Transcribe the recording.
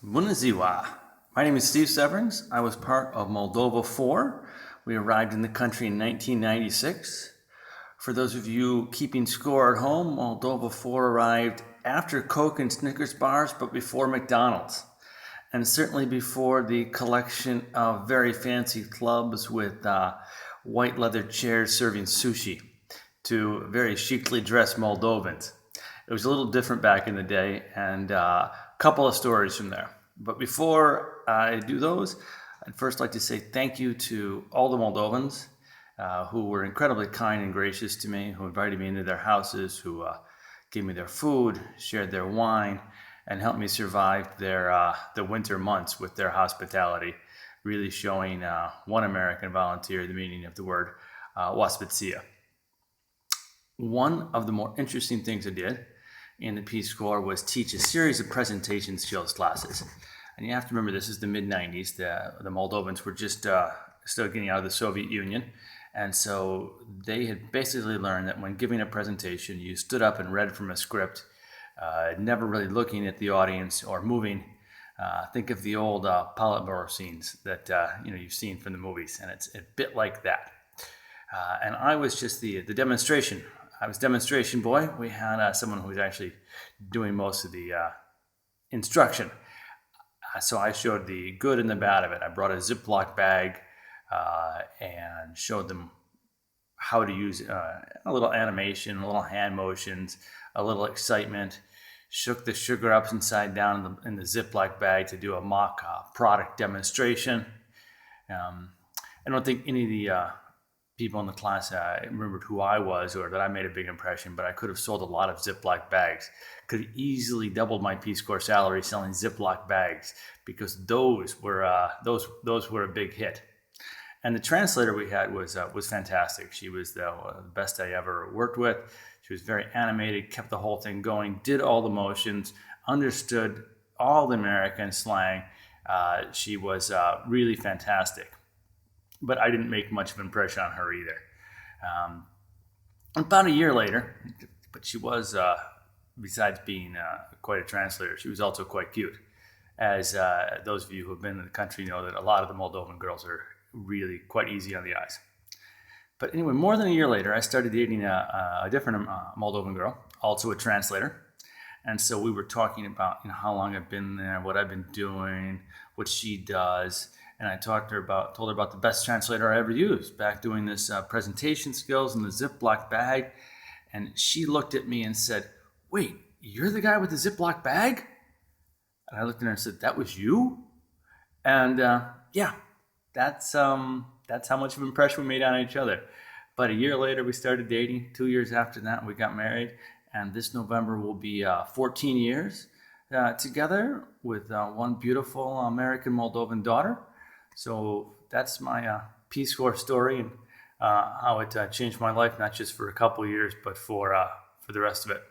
Bună ziua. My name is Steve Severns. I was part of Moldova 4. We arrived in the country in 1996. For those of you keeping score at home, Moldova 4 arrived after Coke and Snickers bars, but before McDonald's. And certainly before the collection of very fancy clubs with white leather chairs serving sushi to very chicly dressed Moldovans. It was a little different back in the day, and a couple of stories from there. But before I do those, I'd first like to say thank you to all the Moldovans who were incredibly kind and gracious to me, who invited me into their houses, who gave me their food, shared their wine, and helped me survive the winter months with their hospitality, really showing one American volunteer the meaning of the word waspitsia. One of the more interesting things I did in the Peace Corps was teach a series of presentation skills classes. And you have to remember, this is the mid-90s. The Moldovans were just still getting out of the Soviet Union. And so they had basically learned that when giving a presentation, you stood up and read from a script, never really looking at the audience or moving. Think of the old Politburo scenes that you've seen from the movies, and it's a bit like that. And I was just the demonstration. I was demonstration boy. We had someone who was actually doing most of the instruction. So I showed the good and the bad of it. I brought a Ziploc bag and showed them how to use a little animation, a little hand motions, a little excitement. Shook the sugar upside down in the Ziploc bag to do a mock product demonstration. I don't think any of the people in the class remembered who I was or that I made a big impression, but I could have sold a lot of Ziploc bags. Could have easily doubled my Peace Corps salary selling Ziploc bags, because those were a big hit. And the translator we had was fantastic. She was the best I ever worked with. She was very animated, kept the whole thing going, did all the motions, understood all the American slang. She was really fantastic. But I didn't make much of an impression on her either. About a year later, but she was, besides being quite a translator, she was also quite cute. As those of you who have been in the country know, that a lot of the Moldovan girls are really quite easy on the eyes. But anyway, more than a year later, I started dating a different Moldovan girl, also a translator. And so we were talking about how long I've been there, what I've been doing, what she does. And I told her about the best translator I ever used, back doing this presentation skills in the Ziploc bag. And she looked at me and said, "Wait, you're the guy with the Ziploc bag?" And I looked at her and said, "That was you?" And yeah, that's how much of an impression we made on each other. But a year later, we started dating. 2 years after that, we got married. And this November will be 14 years together with one beautiful American Moldovan daughter. So that's my Peace Corps story, and how it changed my life, not just for a couple of years, but for the rest of it.